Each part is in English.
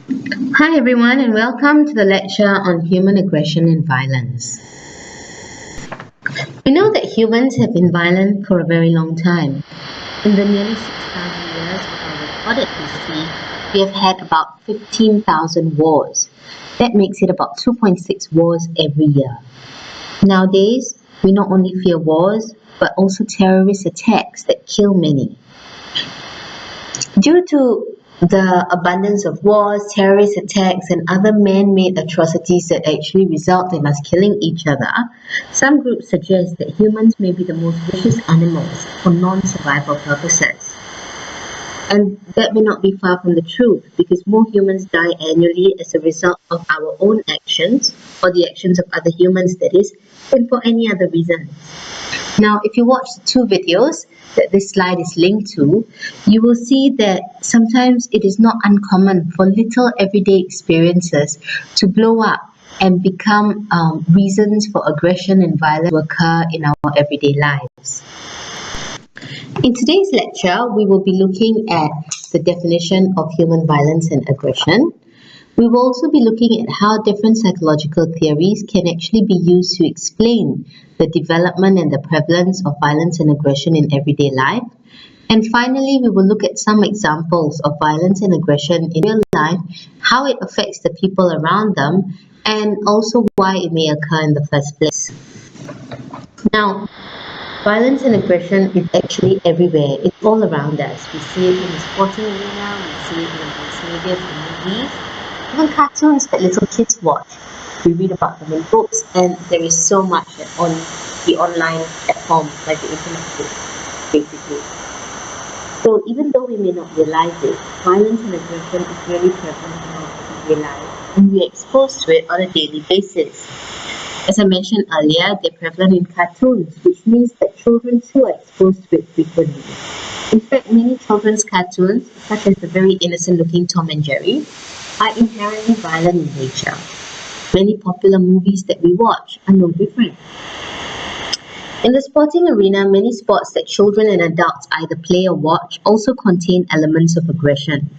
Hi everyone and welcome to the lecture on human aggression and violence. We know that humans have been violent for a very long time. In the nearly 6,000 years of our recorded history, we have had about 15,000 wars. That makes it about 2.6 wars every year. Nowadays, we not only fear wars, but also terrorist attacks that kill many. Due to the abundance of wars, terrorist attacks, and other man-made atrocities that actually result in us killing each other, some groups suggest that humans may be the most vicious animals for non-survival purposes. And that may not be far from the truth, because more humans die annually as a result of our own actions, or the actions of other humans that is, than for any other reason. Now, if you watch the two videos that this slide is linked to, you will see that sometimes it is not uncommon for little everyday experiences to blow up and become reasons for aggression and violence to occur in our everyday lives. In today's lecture, we will be looking at the definition of human violence and aggression. We will also be looking at how different psychological theories can actually be used to explain the development and the prevalence of violence and aggression in everyday life. And finally, we will look at some examples of violence and aggression in real life, how it affects the people around them, and also why it may occur in the first place. Now, violence and aggression is actually everywhere. It's all around us. We see it in the sporting arena, we see it in the mass media, in movies, even cartoons that little kids watch. We read about them in books, and there is so much on the online platform, like the internet, basically. So even though we may not realize it, violence and aggression is really prevalent in our everyday life, and we are exposed to it on a daily basis. As I mentioned earlier, they're prevalent in cartoons, which means that children too are exposed to it frequently. In fact, many children's cartoons, such as the very innocent-looking Tom and Jerry, are inherently violent in nature. Many popular movies that we watch are no different. In the sporting arena, many sports that children and adults either play or watch also contain elements of aggression.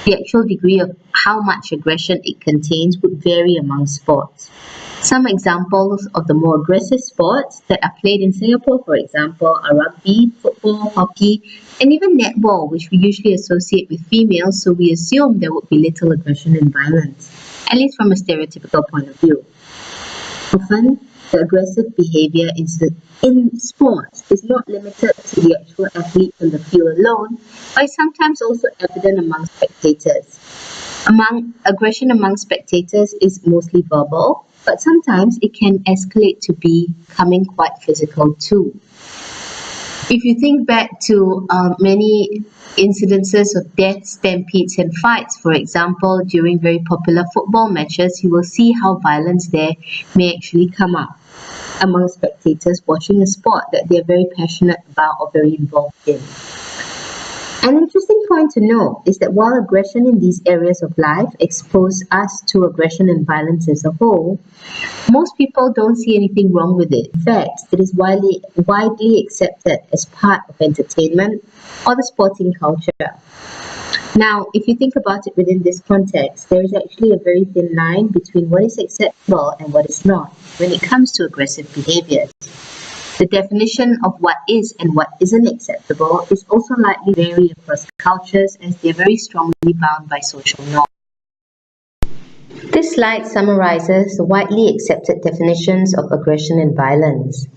The actual degree of how much aggression it contains would vary among sports. Some examples of the more aggressive sports that are played in Singapore, for example, are rugby, football, hockey, and even netball, which we usually associate with females, so we assume there would be little aggression and violence, at least from a stereotypical point of view. Often, the aggressive behavior in sports is not limited to the actual athlete on the field alone, but is sometimes also evident among spectators. Aggression among spectators is mostly verbal, but sometimes it can escalate to becoming quite physical too. If you think back to many incidences of death, stampedes and fights, for example, during very popular football matches, you will see how violence there may actually come up among spectators watching a sport that they are very passionate about or very involved in. An interesting point to note is that while aggression in these areas of life expose us to aggression and violence as a whole, most people don't see anything wrong with it. In fact, it is widely accepted as part of entertainment or the sporting culture. Now, if you think about it within this context, there is actually a very thin line between what is acceptable and what is not when it comes to aggressive behaviors. The definition of what is and what isn't acceptable is also likely to vary across cultures, as they are very strongly bound by social norms. This slide summarizes the widely accepted definitions of aggression and violence.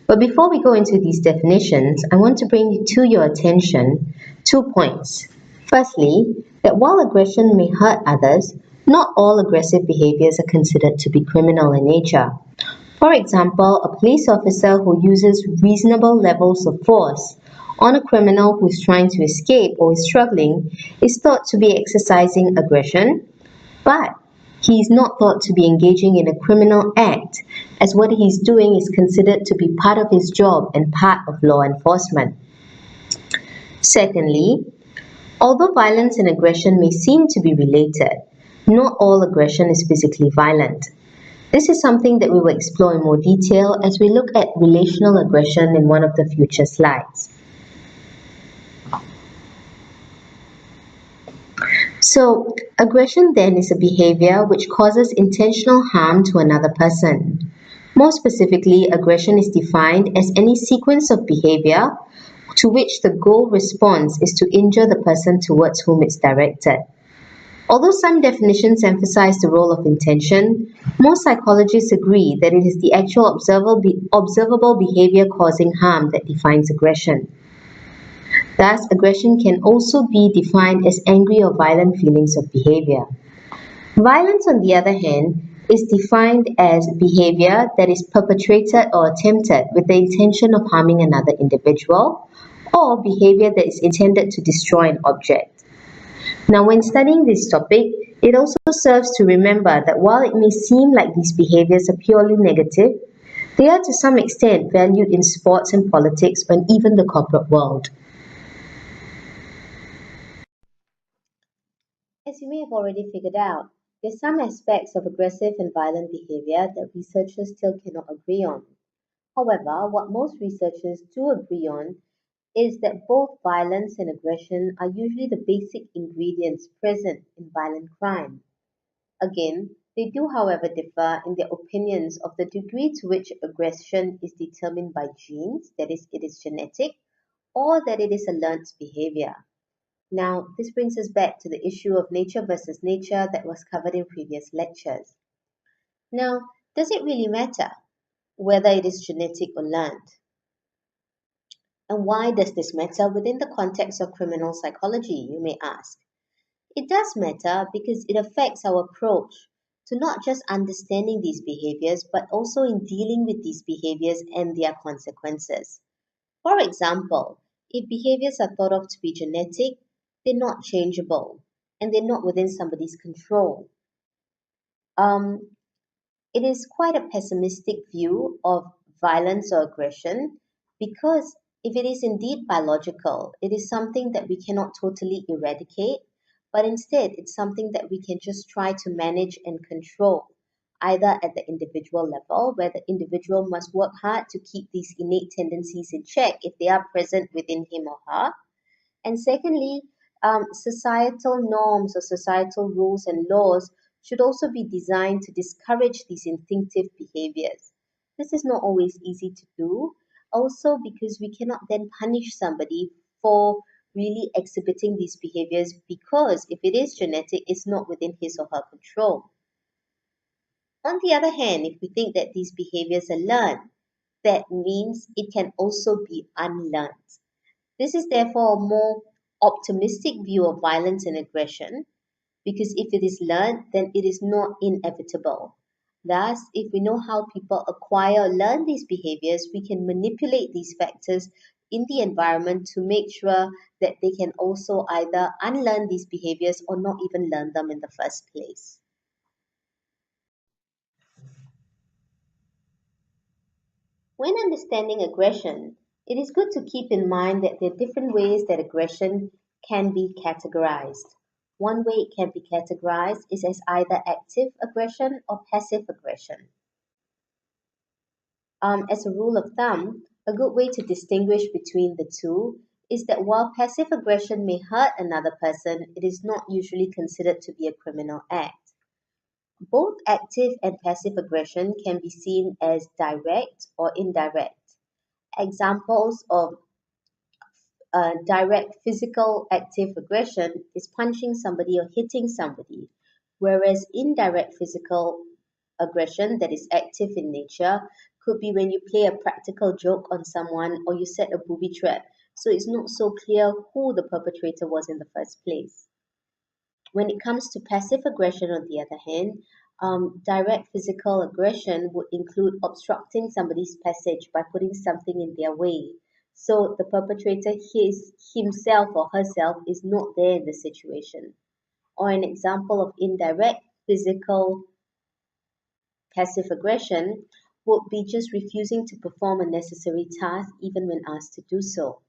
But before we go into these definitions, I want to bring to your attention 2 points. Firstly, that while aggression may hurt others, not all aggressive behaviors are considered to be criminal in nature. For example, a police officer who uses reasonable levels of force on a criminal who is trying to escape or is struggling is thought to be exercising aggression, but he is not thought to be engaging in a criminal act, as what he is doing is considered to be part of his job and part of law enforcement. Secondly, although violence and aggression may seem to be related, not all aggression is physically violent. This is something that we will explore in more detail as we look at relational aggression in one of the future slides. So, aggression then is a behavior which causes intentional harm to another person. More specifically, aggression is defined as any sequence of behavior to which the goal response is to injure the person towards whom it's directed. Although some definitions emphasize the role of intention, most psychologists agree that it is the actual observable behavior causing harm that defines aggression. Thus, aggression can also be defined as angry or violent feelings of behavior. Violence, on the other hand, is defined as behavior that is perpetrated or attempted with the intention of harming another individual, or behavior that is intended to destroy an object. Now, when studying this topic, it also serves to remember that while it may seem like these behaviors are purely negative, they are to some extent valued in sports and politics and even the corporate world. As you may have already figured out, there are some aspects of aggressive and violent behavior that researchers still cannot agree on. However, what most researchers do agree on is that both violence and aggression are usually the basic ingredients present in violent crime. Again, they do however differ in their opinions of the degree to which aggression is determined by genes, that is, it is genetic, or that it is a learned behavior. Now, this brings us back to the issue of nature versus nature that was covered in previous lectures. Now, does it really matter whether it is genetic or learned? And why does this matter within the context of criminal psychology, you may ask? It does matter because it affects our approach to not just understanding these behaviors, but also in dealing with these behaviors and their consequences. For example, if behaviors are thought of to be genetic, they're not changeable and they're not within somebody's control. Um, it is quite a pessimistic view of violence or aggression because if it is indeed biological, it is something that we cannot totally eradicate, but instead it's something that we can just try to manage and control, either at the individual level, where the individual must work hard to keep these innate tendencies in check if they are present within him or her, and secondly, societal norms or societal rules and laws should also be designed to discourage these instinctive behaviors. This is not always easy to do, also because we cannot then punish somebody for really exhibiting these behaviors because if it is genetic, it's not within his or her control. On the other hand, if we think that these behaviors are learned, that means it can also be unlearned. This is therefore a more optimistic view of violence and aggression because if it is learned, then it is not inevitable. Thus, if we know how people acquire or learn these behaviors, we can manipulate these factors in the environment to make sure that they can also either unlearn these behaviors or not even learn them in the first place. When understanding aggression, it is good to keep in mind that there are different ways that aggression can be categorized. One way it can be categorized is as either active aggression or passive aggression. As a rule of thumb, a good way to distinguish between the two is that while passive aggression may hurt another person, it is not usually considered to be a criminal act. Both active and passive aggression can be seen as direct or indirect. Examples of direct physical active aggression is punching somebody or hitting somebody, whereas indirect physical aggression that is active in nature could be when you play a practical joke on someone or you set a booby trap. So it's not so clear who the perpetrator was in the first place. When it comes to passive aggression, on the other hand, direct physical aggression would include obstructing somebody's passage by putting something in their way. So the perpetrator himself or herself is not there in the situation. Or an example of indirect physical passive aggression would be just refusing to perform a necessary task even when asked to do so.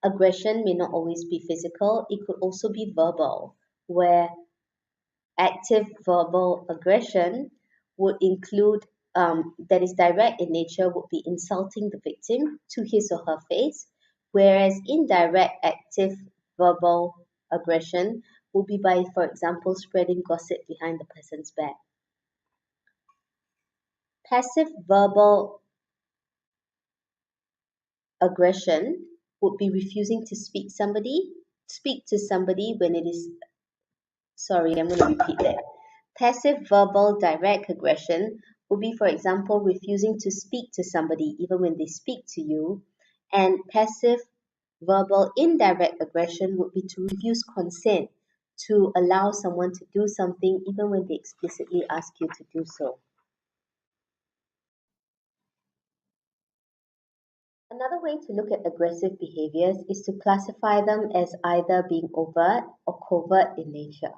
Aggression may not always be physical, it could also be verbal, where active verbal aggression would include, that is direct in nature, would be insulting the victim to his or her face, whereas indirect active verbal aggression would be by, for example, spreading gossip behind the person's back. Passive verbal aggression would be refusing to speak to somebody when it is sorry, I'm going to repeat that. Passive verbal direct aggression would be, for example, refusing to speak to somebody even when they speak to you. And passive verbal indirect aggression would be to refuse consent to allow someone to do something even when they explicitly ask you to do so. Another way to look at aggressive behaviors is to classify them as either being overt or covert in nature.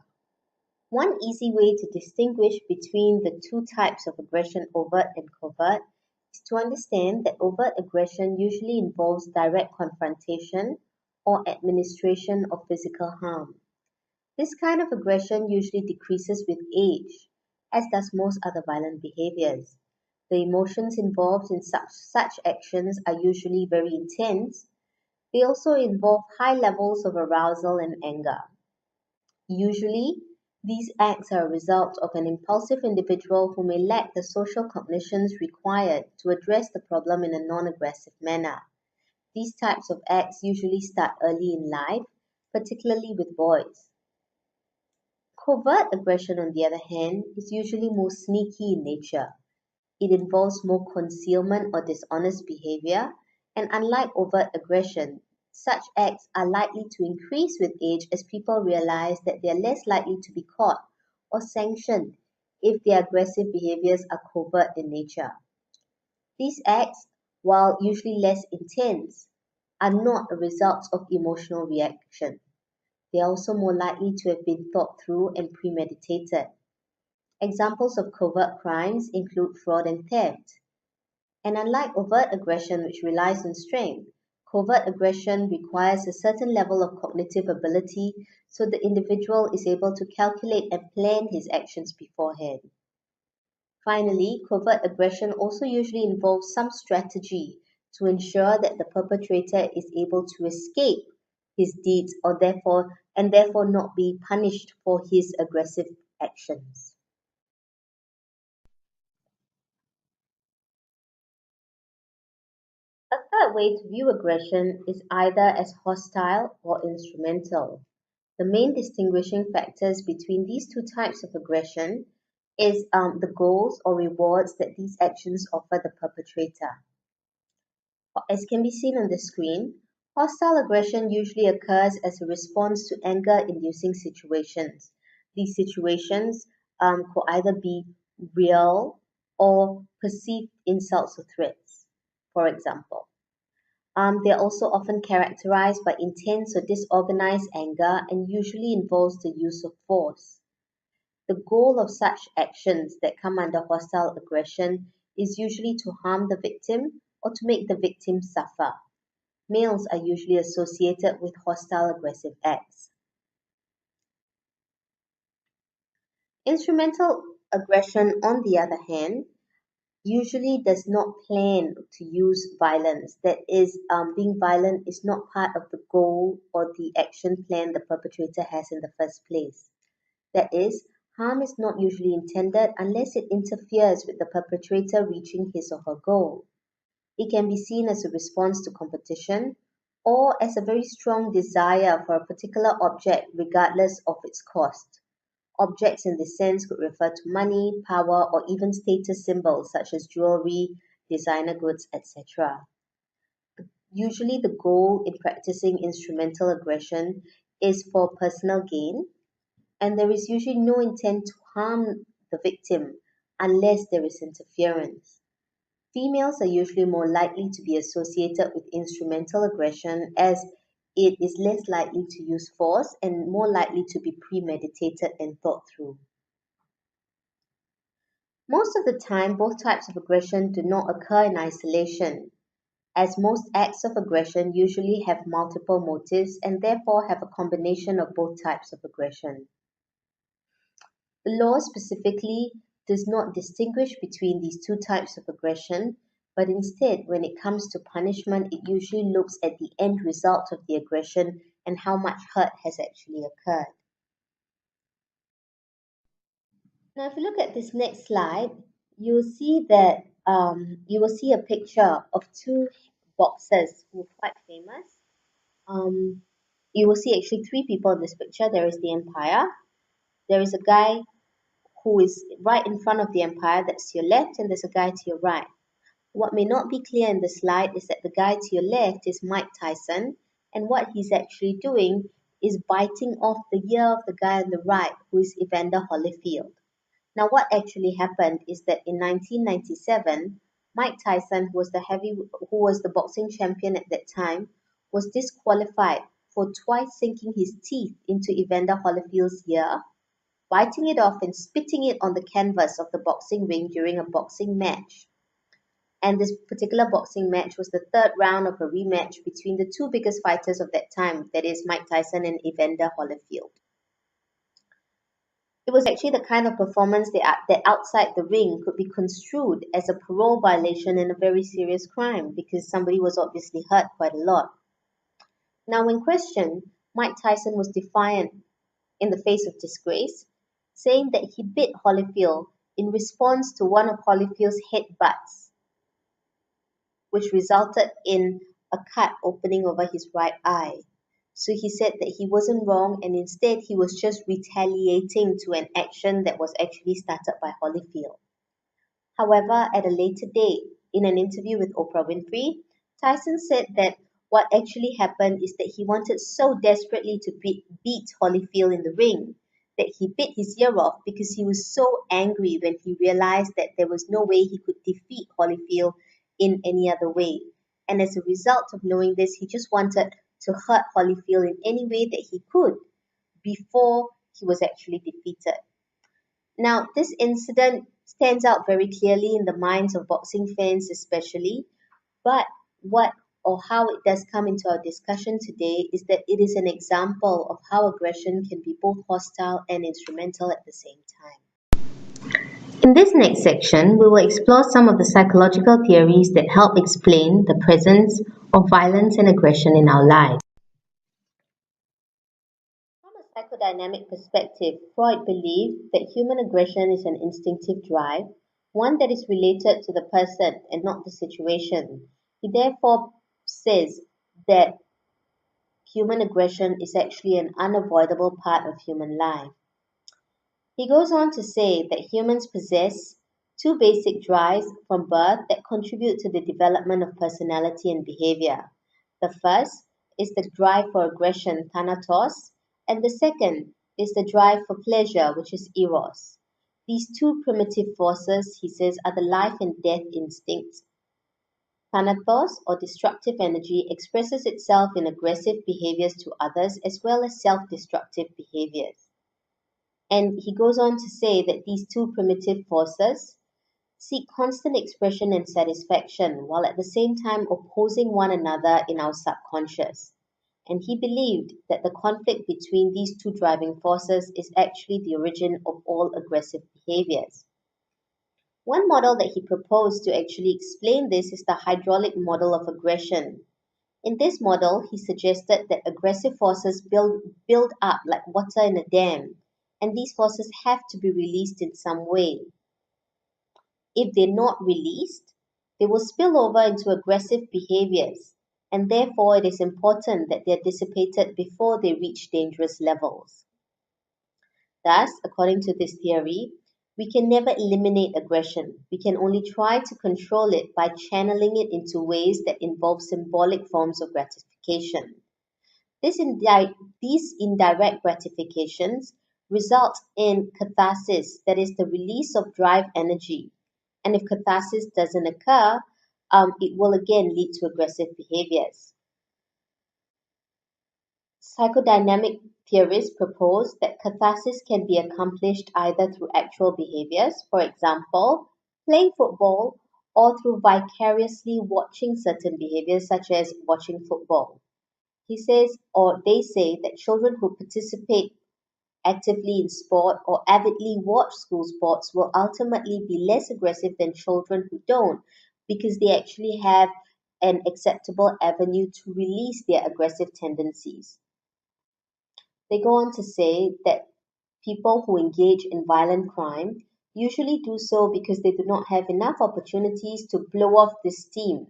One easy way to distinguish between the two types of aggression, overt and covert, is to understand that overt aggression usually involves direct confrontation or administration of physical harm. This kind of aggression usually decreases with age, as does most other violent behaviors. The emotions involved in such actions are usually very intense. They also involve high levels of arousal and anger. Usually, these acts are a result of an impulsive individual who may lack the social cognitions required to address the problem in a non-aggressive manner. These types of acts usually start early in life, particularly with boys. Covert aggression, on the other hand, is usually more sneaky in nature. It involves more concealment or dishonest behavior, and unlike overt aggression, such acts are likely to increase with age as people realize that they are less likely to be caught or sanctioned if their aggressive behaviors are covert in nature. These acts, while usually less intense, are not a result of emotional reaction. They are also more likely to have been thought through and premeditated. Examples of covert crimes include fraud and theft. And unlike overt aggression, which relies on strength, covert aggression requires a certain level of cognitive ability so the individual is able to calculate and plan his actions beforehand. Finally, covert aggression also usually involves some strategy to ensure that the perpetrator is able to escape his deeds or therefore not be punished for his aggressive actions. A third way to view aggression is either as hostile or instrumental. The main distinguishing factors between these two types of aggression is the goals or rewards that these actions offer the perpetrator. As can be seen on the screen, hostile aggression usually occurs as a response to anger-inducing situations. These situations could either be real or perceived insults or threats, for example. They're also often characterized by intense or disorganized anger and usually involves the use of force. The goal of such actions that come under hostile aggression is usually to harm the victim or to make the victim suffer. Males are usually associated with hostile aggressive acts. Instrumental aggression, on the other hand, usually does not plan to use violence. That is, being violent is not part of the goal or the action plan the perpetrator has in the first place. That is, harm is not usually intended unless it interferes with the perpetrator reaching his or her goal. It can be seen as a response to competition or as a very strong desire for a particular object regardless of its cost. Objects in this sense could refer to money, power, or even status symbols such as jewelry, designer goods, etc. Usually, the goal in practicing instrumental aggression is for personal gain, and there is usually no intent to harm the victim unless there is interference. Females are usually more likely to be associated with instrumental aggression as it is less likely to use force and more likely to be premeditated and thought through. Most of the time, both types of aggression do not occur in isolation, as most acts of aggression usually have multiple motives and therefore have a combination of both types of aggression. The law specifically does not distinguish between these two types of aggression, but instead, when it comes to punishment, it usually looks at the end result of the aggression and how much hurt has actually occurred. Now, if you look at this next slide, you'll see that you will see a picture of two boxers who are quite famous. Um, you will see actually three people in this picture. There is the Empire. There is a guy who is right in front of the Empire, that's to your left, and there's a guy to your right. What may not be clear in the slide is that the guy to your left is Mike Tyson, and what he's actually doing is biting off the ear of the guy on the right, who is Evander Holyfield. Now, what actually happened is that in 1997, Mike Tyson, who was the boxing champion at that time, was disqualified for twice sinking his teeth into Evander Holyfield's ear, biting it off and spitting it on the canvas of the boxing ring during a boxing match. And this particular boxing match was the third round of a rematch between the two biggest fighters of that time, that is Mike Tyson and Evander Holyfield. It was actually the kind of performance that outside the ring could be construed as a parole violation and a very serious crime because somebody was obviously hurt quite a lot. Now, when questioned, Mike Tyson was defiant in the face of disgrace, saying that he bit Holyfield in response to one of Holyfield's headbutts, which resulted in a cut opening over his right eye. So he said that he wasn't wrong and instead he was just retaliating to an action that was actually started by Holyfield. However, at a later date, in an interview with Oprah Winfrey, Tyson said that what actually happened is that he wanted so desperately to beat Holyfield in the ring that he bit his ear off because he was so angry when he realized that there was no way he could defeat Holyfield in any other way. And as a result of knowing this, he just wanted to hurt Holyfield in any way that he could before he was actually defeated. Now, this incident stands out very clearly in the minds of boxing fans, especially, but what or how it does come into our discussion today is that it is an example of how aggression can be both hostile and instrumental at the same time. In this next section, we will explore some of the psychological theories that help explain the presence of violence and aggression in our lives. From a psychodynamic perspective, Freud believed that human aggression is an instinctive drive, one that is related to the person and not the situation. He therefore says that human aggression is actually an unavoidable part of human life. He goes on to say that humans possess two basic drives from birth that contribute to the development of personality and behavior. The first is the drive for aggression, thanatos, and the second is the drive for pleasure, which is eros. These two primitive forces, he says, are the life and death instincts. Thanatos, or destructive energy, expresses itself in aggressive behaviors to others as well as self-destructive behaviors. And he goes on to say that these two primitive forces seek constant expression and satisfaction while at the same time opposing one another in our subconscious. And he believed that the conflict between these two driving forces is actually the origin of all aggressive behaviors. One model that he proposed to actually explain this is the hydraulic model of aggression. In this model, he suggested that aggressive forces build up like water in a dam, and these forces have to be released in some way. If they're not released, they will spill over into aggressive behaviors, and therefore it is important that they are dissipated before they reach dangerous levels. Thus, according to this theory, we can never eliminate aggression. We can only try to control it by channeling it into ways that involve symbolic forms of gratification. These indirect gratifications result in catharsis, that is, the release of drive energy. And if catharsis doesn't occur, it will again lead to aggressive behaviors. Psychodynamic theorists propose that catharsis can be accomplished either through actual behaviors, for example, playing football, or through vicariously watching certain behaviors, such as watching football. He says, or they say, that children who participate actively in sport or avidly watch school sports will ultimately be less aggressive than children who don't because they actually have an acceptable avenue to release their aggressive tendencies. They go on to say that people who engage in violent crime usually do so because they do not have enough opportunities to blow off this steam.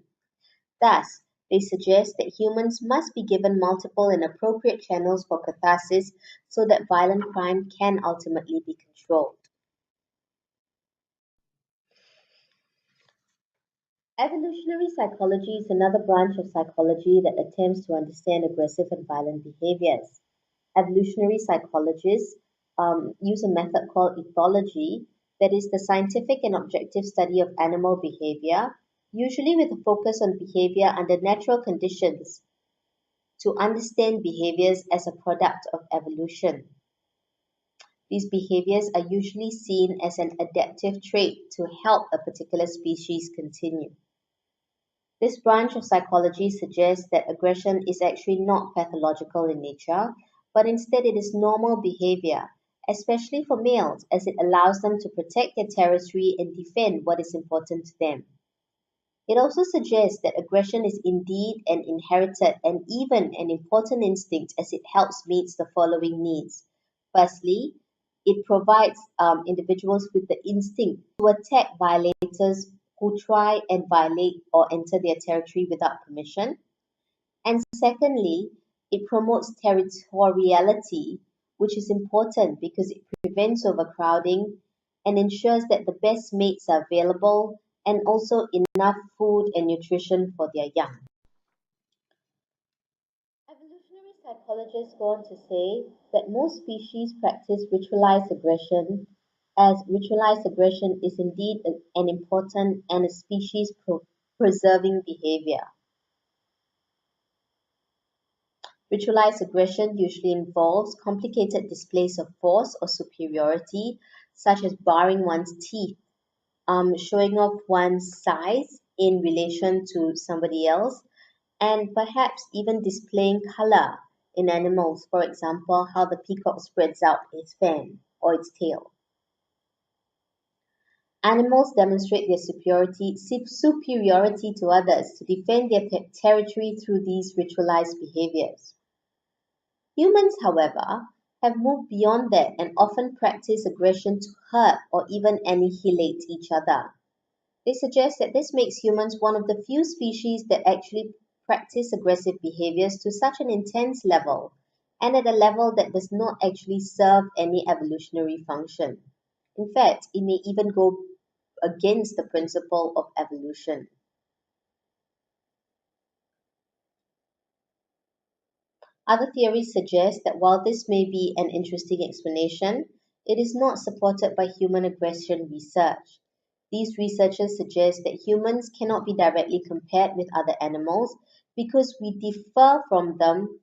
Thus, they suggest that humans must be given multiple and appropriate channels for catharsis so that violent crime can ultimately be controlled. Evolutionary psychology is another branch of psychology that attempts to understand aggressive and violent behaviors. Evolutionary psychologists use a method called ethology, that is, the scientific and objective study of animal behavior, usually with a focus on behavior under natural conditions, to understand behaviors as a product of evolution. These behaviors are usually seen as an adaptive trait to help a particular species continue. This branch of psychology suggests that aggression is actually not pathological in nature, but instead it is normal behavior, especially for males, as it allows them to protect their territory and defend what is important to them. It also suggests that aggression is indeed an inherited and even an important instinct as it helps meet the following needs. Firstly, it provides individuals with the instinct to attack violators who try and violate or enter their territory without permission. And secondly, it promotes territoriality, which is important because it prevents overcrowding and ensures that the best mates are available and also enough food and nutrition for their young. Evolutionary psychologists go on to say that most species practice ritualized aggression, as ritualized aggression is indeed an important and a species preserving behavior. Ritualized aggression usually involves complicated displays of force or superiority, such as baring one's teeth, showing off one's size in relation to somebody else, and perhaps even displaying color in animals, for example, how the peacock spreads out its fan or its tail. Animals demonstrate their superiority to others to defend their territory through these ritualized behaviors. Humans, however, have moved beyond that and often practice aggression to hurt or even annihilate each other. They suggest that this makes humans one of the few species that actually practice aggressive behaviors to such an intense level and at a level that does not actually serve any evolutionary function. In fact, it may even go against the principle of evolution. Other theories suggest that while this may be an interesting explanation, it is not supported by human aggression research. These researchers suggest that humans cannot be directly compared with other animals because we differ from them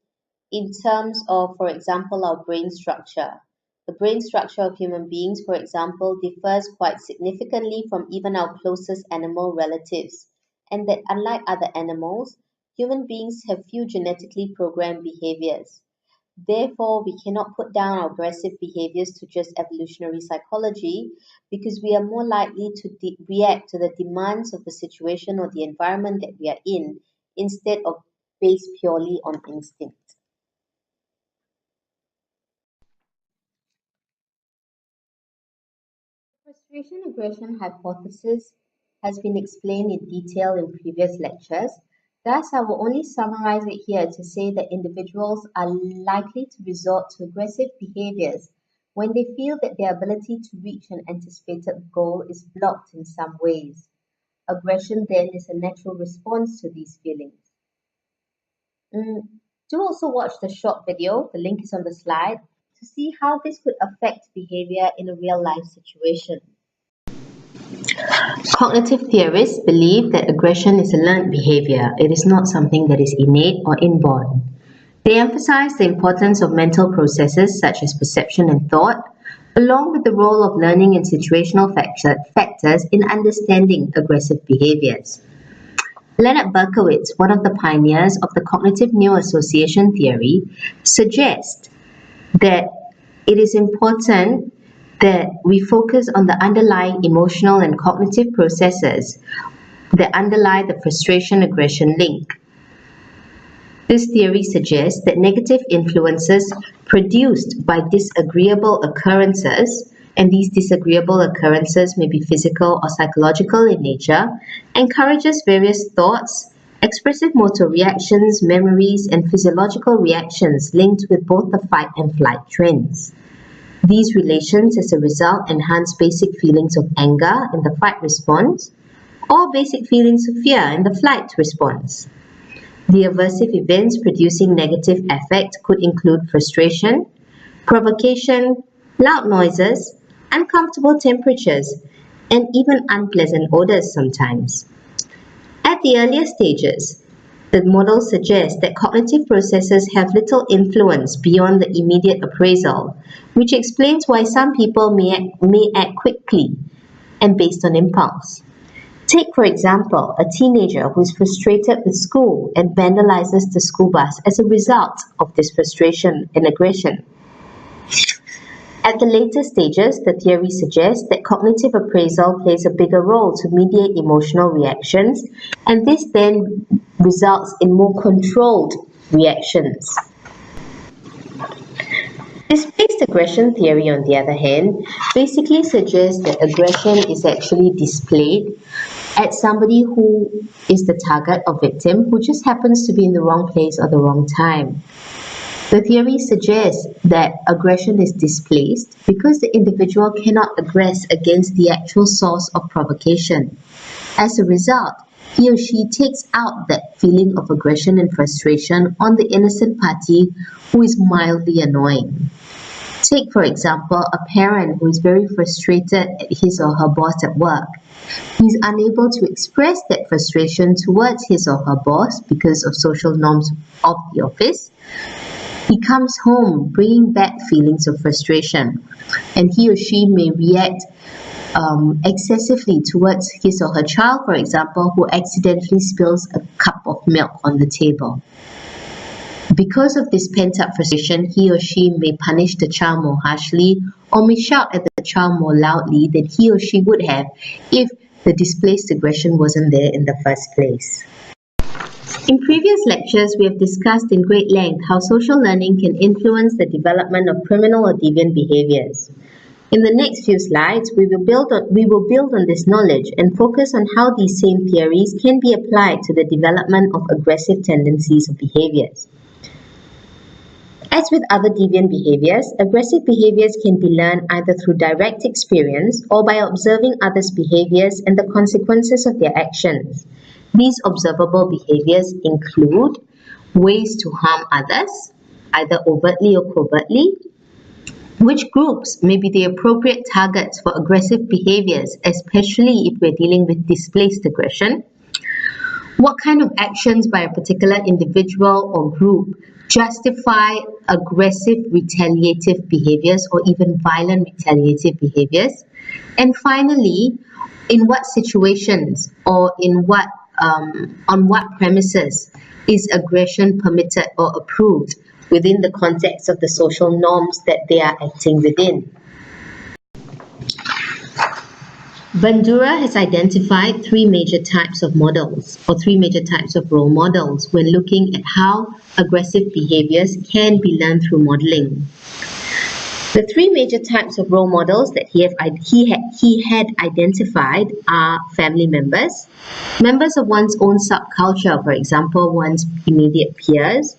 in terms of, for example, our brain structure. The brain structure of human beings, for example, differs quite significantly from even our closest animal relatives, and that unlike other animals, human beings have few genetically programmed behaviors. Therefore, we cannot put down our aggressive behaviors to just evolutionary psychology because we are more likely to react to the demands of the situation or the environment that we are in instead of based purely on instinct. The frustration aggression hypothesis has been explained in detail in previous lectures. Thus, I will only summarize it here to say that individuals are likely to resort to aggressive behaviors when they feel that their ability to reach an anticipated goal is blocked in some ways. Aggression then is a natural response to these feelings. Do also watch the short video, the link is on the slide, to see how this could affect behavior in a real life situation. Cognitive theorists believe that aggression is a learned behavior. It is not something that is innate or inborn. They emphasize the importance of mental processes such as perception and thought, along with the role of learning and situational factors in understanding aggressive behaviors. Leonard Berkowitz, one of the pioneers of the cognitive neuroassociation theory, suggests that it is important that we focus on the underlying emotional and cognitive processes that underlie the frustration aggression link. This theory suggests that negative influences produced by disagreeable occurrences, and these disagreeable occurrences may be physical or psychological in nature, encourages various thoughts, expressive motor reactions, memories, and physiological reactions linked with both the fight and flight trends. These relations, as a result, enhance basic feelings of anger in the fight response or basic feelings of fear in the flight response. The aversive events producing negative affect could include frustration, provocation, loud noises, uncomfortable temperatures, and even unpleasant odors sometimes. At the earlier stages, the model suggests that cognitive processes have little influence beyond the immediate appraisal, which explains why some people may act quickly and based on impulse. Take, for example, a teenager who is frustrated with school and vandalizes the school bus as a result of this frustration and aggression. At the later stages, the theory suggests that cognitive appraisal plays a bigger role to mediate emotional reactions, and this then results in more controlled reactions. Displaced aggression theory, on the other hand, basically suggests that aggression is actually displayed at somebody who is the target or victim who just happens to be in the wrong place or the wrong time. The theory suggests that aggression is displaced because the individual cannot aggress against the actual source of provocation. As a result, he or she takes out that feeling of aggression and frustration on the innocent party who is mildly annoying. Take, for example, a parent who is very frustrated at his or her boss at work. He is unable to express that frustration towards his or her boss because of social norms of the office. He comes home bringing back feelings of frustration, and he or she may react excessively towards his or her child, for example, who accidentally spills a cup of milk on the table. Because of this pent-up frustration, he or she may punish the child more harshly or may shout at the child more loudly than he or she would have if the displaced aggression wasn't there in the first place. In previous lectures, we have discussed in great length how social learning can influence the development of criminal or deviant behaviors. In the next few slides, we will build on this knowledge and focus on how these same theories can be applied to the development of aggressive tendencies or behaviors. As with other deviant behaviors, aggressive behaviors can be learned either through direct experience or by observing others' behaviors and the consequences of their actions. These observable behaviors include ways to harm others, either overtly or covertly, which groups may be the appropriate targets for aggressive behaviors, especially if we're dealing with displaced aggression, what kind of actions by a particular individual or group justify aggressive retaliative behaviors or even violent retaliative behaviors, and finally, in what situations or on what premises is aggression permitted or approved within the context of the social norms that they are acting within. Bandura has identified three major types of models or three major types of role models when looking at how aggressive behaviors can be learned through modeling. The three major types of role models that he had identified are family members, members of one's own subculture, for example, one's immediate peers,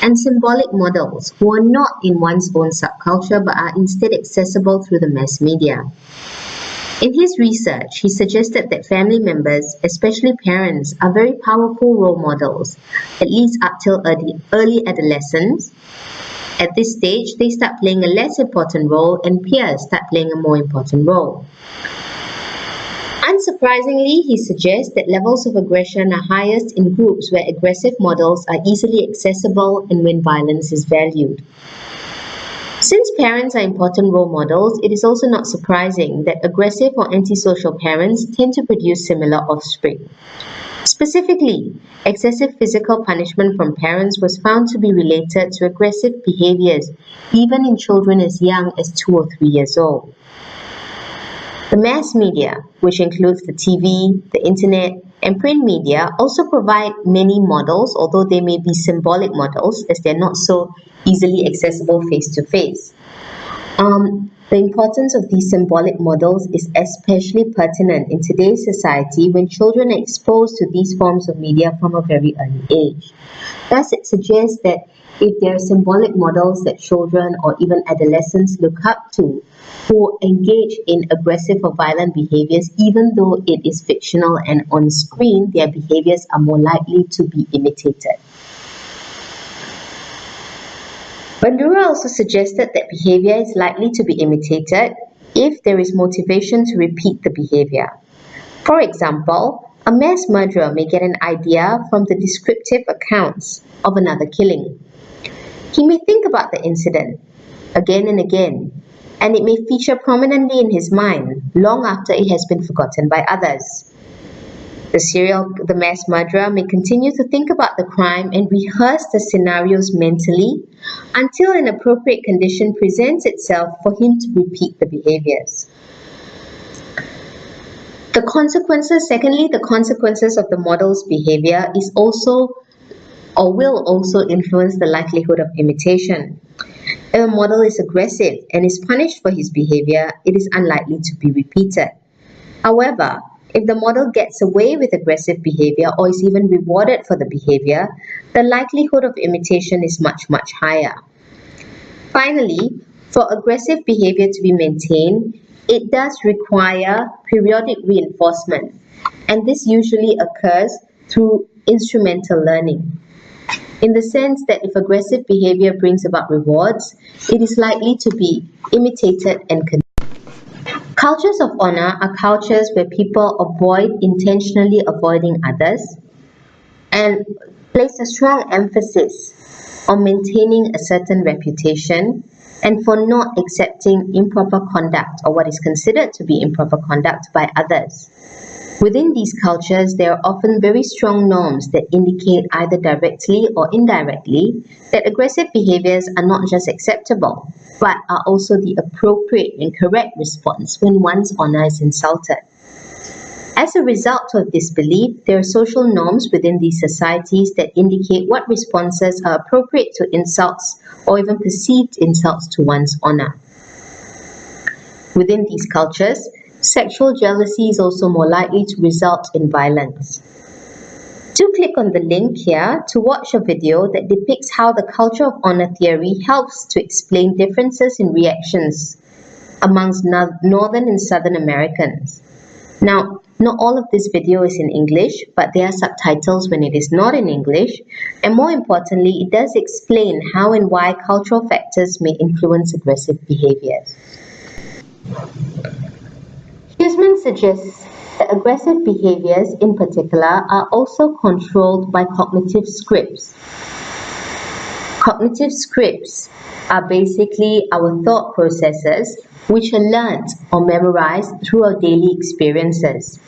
and symbolic models who are not in one's own subculture but are instead accessible through the mass media. In his research, he suggested that family members, especially parents, are very powerful role models, at least up till early adolescence. At this stage, they start playing a less important role and peers start playing a more important role. Unsurprisingly, he suggests that levels of aggression are highest in groups where aggressive models are easily accessible and when violence is valued. Since parents are important role models, it is also not surprising that aggressive or antisocial parents tend to produce similar offspring. Specifically, excessive physical punishment from parents was found to be related to aggressive behaviors even in children as young as 2 or 3 years old. The mass media, which includes the TV, the internet, and print media, also provide many models, although they may be symbolic models as they're not so easily accessible face-to-face. The importance of these symbolic models is especially pertinent in today's society when children are exposed to these forms of media from a very early age. Thus, it suggests that if there are symbolic models that children or even adolescents look up to, who engage in aggressive or violent behaviors, even though it is fictional and on screen, their behaviors are more likely to be imitated. Bandura also suggested that behavior is likely to be imitated if there is motivation to repeat the behavior. For example, a mass murderer may get an idea from the descriptive accounts of another killing. He may think about the incident again and again, and it may feature prominently in his mind long after it has been forgotten by others. The mass murderer may continue to think about the crime and rehearse the scenarios mentally until an appropriate condition presents itself for him to repeat the behaviors. Secondly, the consequences of the model's behavior is also or will also influence the likelihood of imitation. If a model is aggressive and is punished for his behavior, it is unlikely to be repeated. However, if the model gets away with aggressive behavior or is even rewarded for the behavior, the likelihood of imitation is much, much higher. Finally, for aggressive behavior to be maintained, it does require periodic reinforcement, and this usually occurs through instrumental learning. In the sense that if aggressive behavior brings about rewards, it is likely to be imitated and continued. Cultures of honor are cultures where people intentionally avoiding others and place a strong emphasis on maintaining a certain reputation and for not accepting improper conduct or what is considered to be improper conduct by others. Within these cultures, there are often very strong norms that indicate either directly or indirectly that aggressive behaviors are not just acceptable, but are also the appropriate and correct response when one's honor is insulted. As a result of this belief, there are social norms within these societies that indicate what responses are appropriate to insults or even perceived insults to one's honor. Within these cultures, sexual jealousy is also more likely to result in violence. Do click on the link here to watch a video that depicts how the culture of honor theory helps to explain differences in reactions amongst Northern and Southern Americans. Now, not all of this video is in English, but there are subtitles when it is not in English, and more importantly, it does explain how and why cultural factors may influence aggressive behaviors. Huseman suggests that aggressive behaviors in particular are also controlled by cognitive scripts. Cognitive scripts are basically our thought processes which are learnt or memorized through our daily experiences.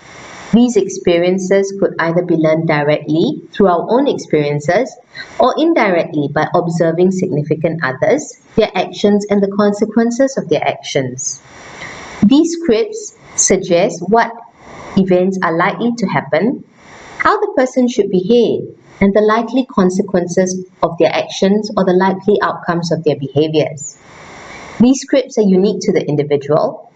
These experiences could either be learned directly through our own experiences or indirectly by observing significant others, their actions and the consequences of their actions. These scripts suggest what events are likely to happen, how the person should behave, and the likely consequences of their actions or the likely outcomes of their behaviors. These scripts are unique to the individual,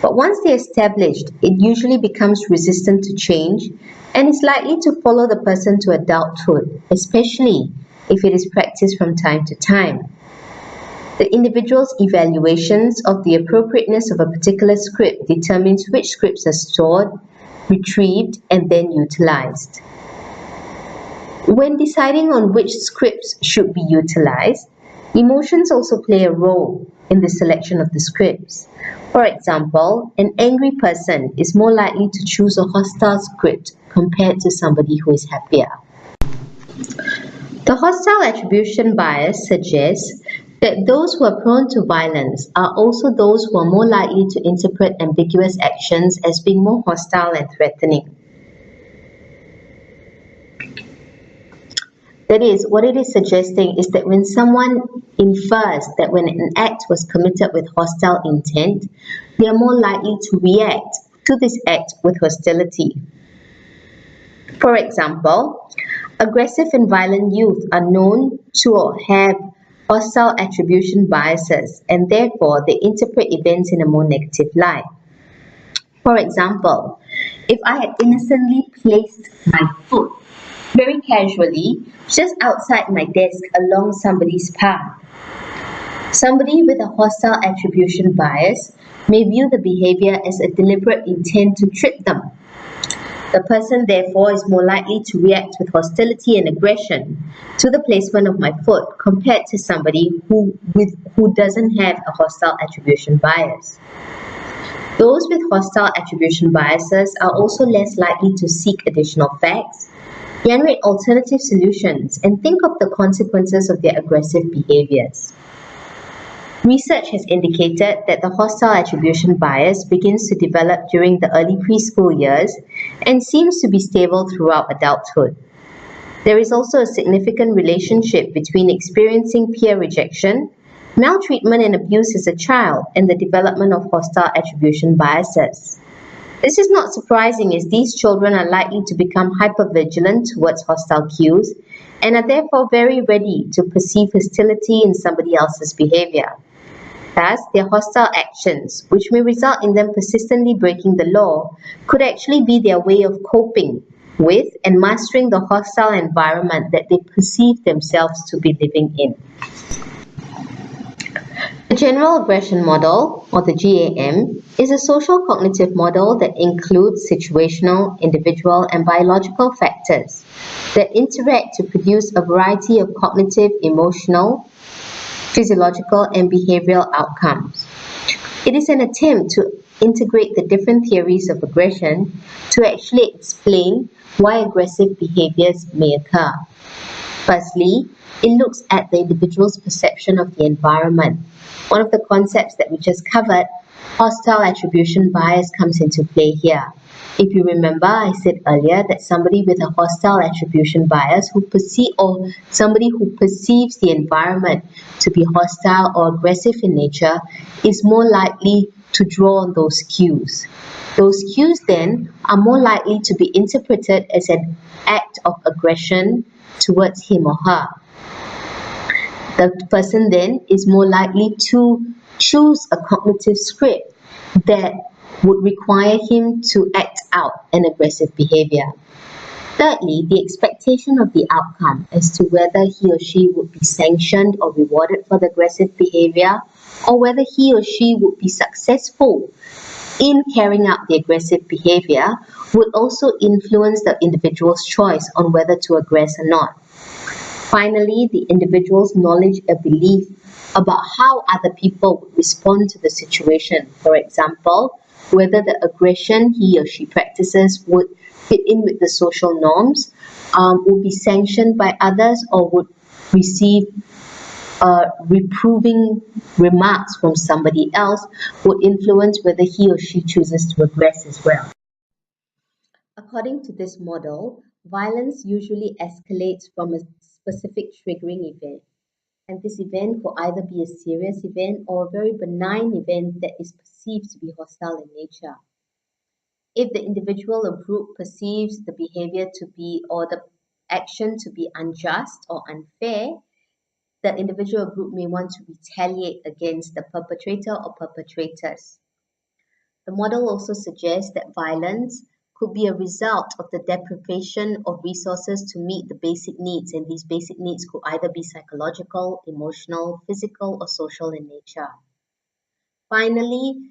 but once they're established, it usually becomes resistant to change and is likely to follow the person to adulthood, especially if it is practiced from time to time. The individual's evaluations of the appropriateness of a particular script determines which scripts are stored, retrieved, and then utilized. When deciding on which scripts should be utilized, emotions also play a role in the selection of the scripts. For example, an angry person is more likely to choose a hostile script compared to somebody who is happier. The hostile attribution bias suggests that those who are prone to violence are also those who are more likely to interpret ambiguous actions as being more hostile and threatening. That is, what it is suggesting is that when someone infers that when an act was committed with hostile intent, they are more likely to react to this act with hostility. For example, aggressive and violent youth are known to have hostile attribution biases, and therefore they interpret events in a more negative light. For example, if I had innocently placed my foot very casually just outside my desk along somebody's path, somebody with a hostile attribution bias may view the behavior as a deliberate intent to trip them. The person therefore is more likely to react with hostility and aggression to the placement of my foot compared to somebody who doesn't have a hostile attribution bias. Those with hostile attribution biases are also less likely to seek additional facts, generate alternative solutions, and think of the consequences of their aggressive behaviors. Research has indicated that the hostile attribution bias begins to develop during the early preschool years and seems to be stable throughout adulthood. There is also a significant relationship between experiencing peer rejection, maltreatment and abuse as a child, and the development of hostile attribution biases. This is not surprising, as these children are likely to become hypervigilant towards hostile cues and are therefore very ready to perceive hostility in somebody else's behavior. Thus, their hostile actions, which may result in them persistently breaking the law, could actually be their way of coping with and mastering the hostile environment that they perceive themselves to be living in. The General Aggression Model, or the GAM, is a social cognitive model that includes situational, individual, and biological factors that interact to produce a variety of cognitive, emotional, physiological, and behavioral outcomes. It is an attempt to integrate the different theories of aggression to actually explain why aggressive behaviors may occur. Firstly, it looks at the individual's perception of the environment. One of the concepts that we just covered, hostile attribution bias, comes into play here. If you remember, I said earlier that somebody with a hostile attribution bias somebody who perceives the environment to be hostile or aggressive in nature is more likely to draw on those cues. Those cues then are more likely to be interpreted as an act of aggression towards him or her. The person then is more likely to choose a cognitive script that would require him to act out an aggressive behavior. Thirdly, the expectation of the outcome as to whether he or she would be sanctioned or rewarded for the aggressive behavior, or whether he or she would be successful in carrying out the aggressive behavior, would also influence the individual's choice on whether to aggress or not. Finally, the individual's knowledge or belief about how other people would respond to the situation. For example, whether the aggression he or she practices would fit in with the social norms, would be sanctioned by others, or would receive reproving remarks from somebody else, would influence whether he or she chooses to aggress as well. According to this model, violence usually escalates from a specific triggering event. And this event will either be a serious event or a very benign event that is perceived to be hostile in nature. If the individual or group perceives the behavior to be, or the action to be, unjust or unfair, the individual or group may want to retaliate against the perpetrator or perpetrators. The model also suggests that violence could be a result of the deprivation of resources to meet the basic needs, and these basic needs could either be psychological, emotional, physical, or social in nature. Finally,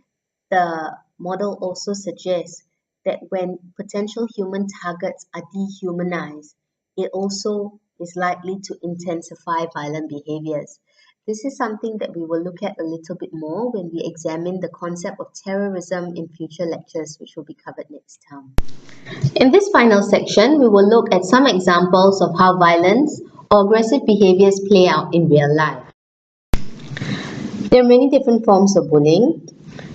the model also suggests that when potential human targets are dehumanized, it also is likely to intensify violent behaviors. This is something that we will look at a little bit more when we examine the concept of terrorism in future lectures, which will be covered next time. In this final section, we will look at some examples of how violence or aggressive behaviors play out in real life. There are many different forms of bullying,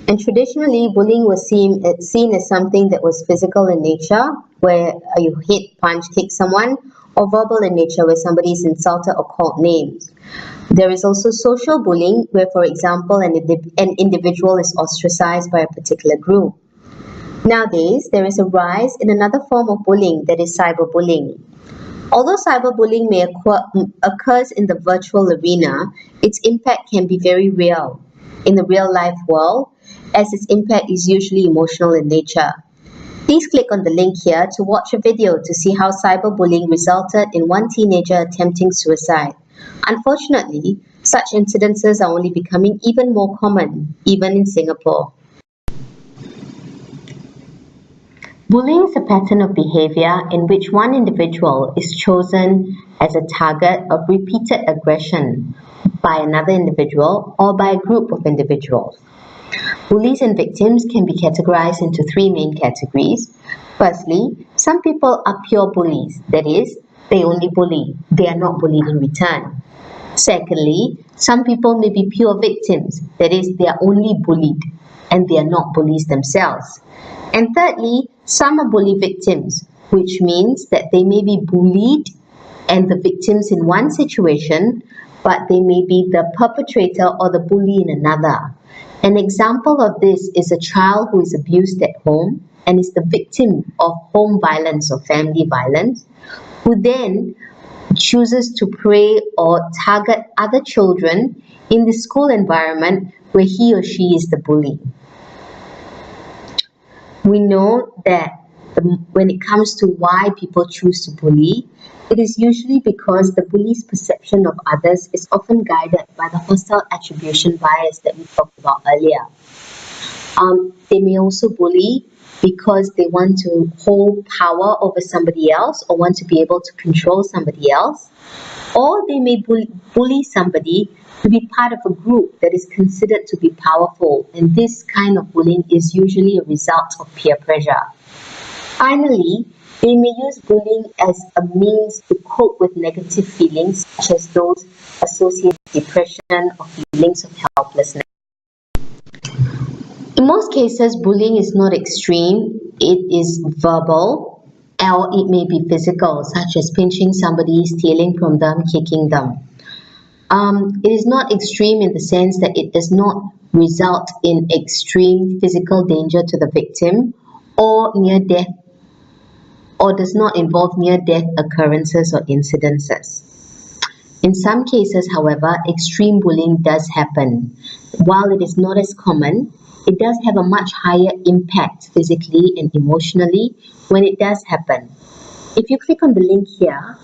and traditionally bullying was seen as something that was physical in nature, where you hit, punch, kick someone, or verbal in nature, where somebody is insulted or called names. There is also social bullying, where, for example, an individual is ostracized by a particular group. Nowadays, there is a rise in another form of bullying, that is cyberbullying. Although cyberbullying may occurs in the virtual arena, its impact can be very real in the real life world, as its impact is usually emotional in nature. Please click on the link here to watch a video to see how cyberbullying resulted in one teenager attempting suicide. Unfortunately, such incidences are only becoming even more common, even in Singapore. Bullying is a pattern of behavior in which one individual is chosen as a target of repeated aggression by another individual or by a group of individuals. Bullies and victims can be categorized into three main categories. Firstly, some people are pure bullies, that is, they only bully, they are not bullied in return. Secondly, some people may be pure victims, that is, they are only bullied and they are not bullies themselves. And thirdly, some are bully victims, which means that they may be bullied and the victims in one situation, but they may be the perpetrator or the bully in another. An example of this is a child who is abused at home and is the victim of home violence or family violence, who then chooses to prey or target other children in the school environment where he or she is the bully. We know that when it comes to why people choose to bully, it is usually because the bully's perception of others is often guided by the hostile attribution bias that we talked about earlier. They may also bully because they want to hold power over somebody else or want to be able to control somebody else. Or they may bully somebody to be part of a group that is considered to be powerful, and this kind of bullying is usually a result of peer pressure. Finally, they may use bullying as a means to cope with negative feelings such as those associated with depression or feelings of helplessness. In most cases, bullying is not extreme, it is verbal, or it may be physical, such as pinching somebody, stealing from them, kicking them. It is not extreme in the sense that it does not result in extreme physical danger to the victim or near death, or does not involve near-death occurrences or incidences. In some cases, however, extreme bullying does happen. While it is not as common, it does have a much higher impact physically and emotionally when it does happen. If you click on the link here,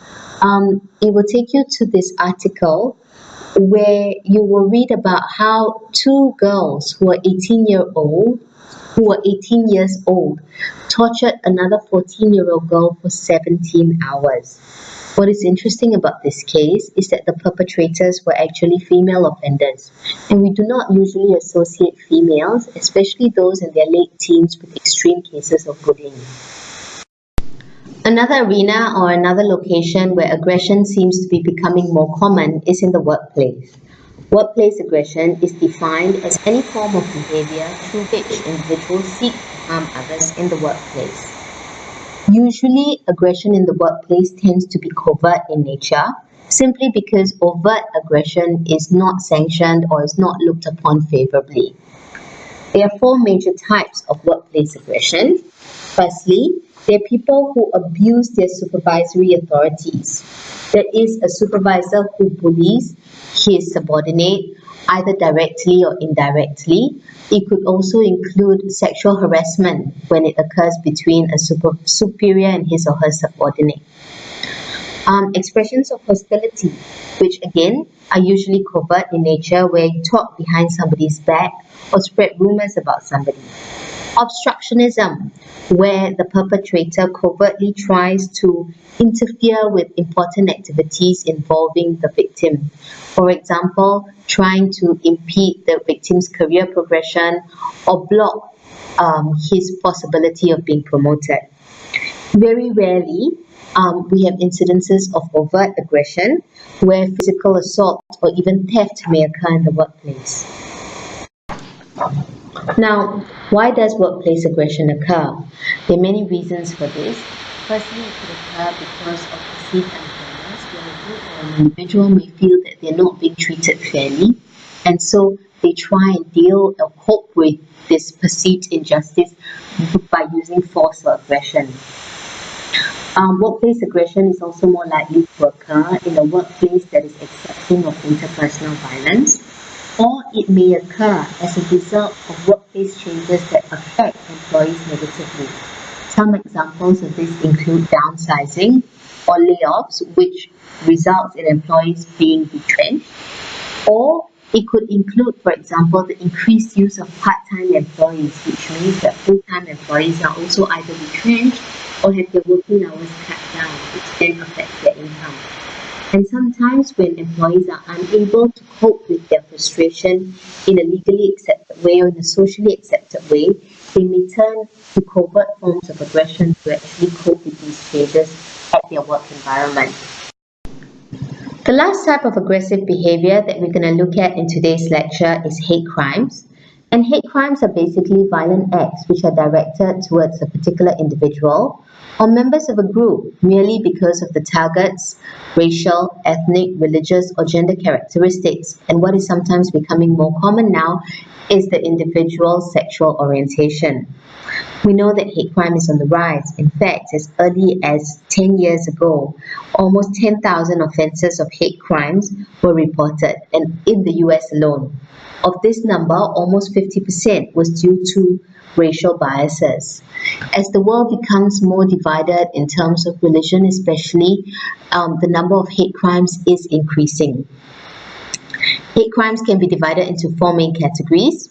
it will take you to this article where you will read about how two girls who are 18 years old tortured another 14-year-old girl for 17 hours. What is interesting about this case is that the perpetrators were actually female offenders, and we do not usually associate females, especially those in their late teens, with extreme cases of bullying. Another arena or another location where aggression seems to be becoming more common is in the workplace. Workplace aggression is defined as any form of behavior through which individuals seek to harm others in the workplace. Usually, aggression in the workplace tends to be covert in nature, simply because overt aggression is not sanctioned or is not looked upon favorably. There are four major types of workplace aggression. Firstly, there are people who abuse their supervisory authorities. There is a supervisor who bullies his subordinate, either directly or indirectly. It could also include sexual harassment when it occurs between a superior and his or her subordinate. Expressions of hostility, which again are usually covert in nature, where you talk behind somebody's back or spread rumors about somebody. Obstructionism, where the perpetrator covertly tries to interfere with important activities involving the victim. For example, trying to impede the victim's career progression or block his possibility of being promoted. Very rarely, we have incidences of overt aggression where physical assault or even theft may occur in the workplace. Now, why does workplace aggression occur? There are many reasons for this. Firstly, it could occur because of perceived unfairness, where a group or an individual may feel that they are not being treated fairly. And so they try and deal or cope with this perceived injustice by using force or aggression. Workplace aggression is also more likely to occur in a workplace that is accepting of interpersonal violence, or it may occur as a result of workplace changes that affect employees negatively. Some examples of this include downsizing or layoffs, which results in employees being retrenched, or it could include, for example, the increased use of part-time employees, which means that full-time employees are also either retrenched or have their working hours cut down, which then affects their income. And sometimes when employees are unable to cope with their frustration in a legally accepted way or in a socially accepted way, they may turn to covert forms of aggression to actually cope with these changes at their work environment. The last type of aggressive behavior that we're going to look at in today's lecture is hate crimes. And hate crimes are basically violent acts which are directed towards a particular individual or members of a group merely because of the target's racial, ethnic, religious, or gender characteristics. And what is sometimes becoming more common now is the individual's sexual orientation. We know that hate crime is on the rise. In fact, as early as 10 years ago, almost 10,000 offences of hate crimes were reported, and in the US alone. Of this number, almost 50% was due to racial biases. As the world becomes more divided in terms of religion especially, the number of hate crimes is increasing. Hate crimes can be divided into four main categories.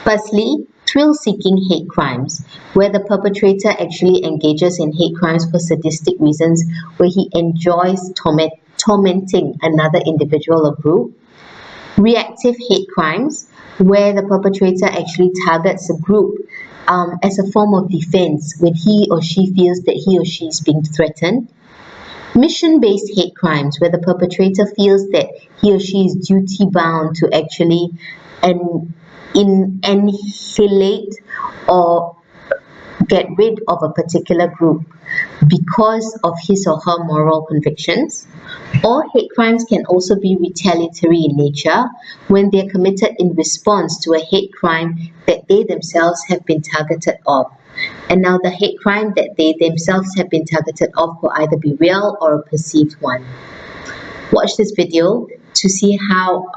Firstly, thrill-seeking hate crimes, where the perpetrator actually engages in hate crimes for sadistic reasons, where he enjoys tormenting another individual or group. Reactive hate crimes, where the perpetrator actually targets a group as a form of defense when he or she feels that he or she is being threatened. Mission-based hate crimes, where the perpetrator feels that he or she is duty-bound to actually annihilate or get rid of a particular group because of his or her moral convictions. Or hate crimes can also be retaliatory in nature when they are committed in response to a hate crime that they themselves have been targeted of. And now the hate crime that they themselves have been targeted of could either be real or a perceived one. Watch this video to see how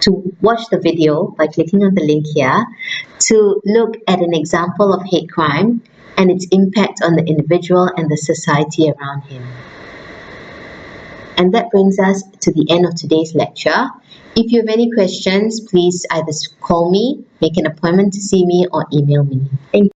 to watch the video by clicking on the link here to look at an example of hate crime and its impact on the individual and the society around him. And that brings us to the end of today's lecture. If you have any questions, please either call me, make an appointment to see me, or email me. Thank you.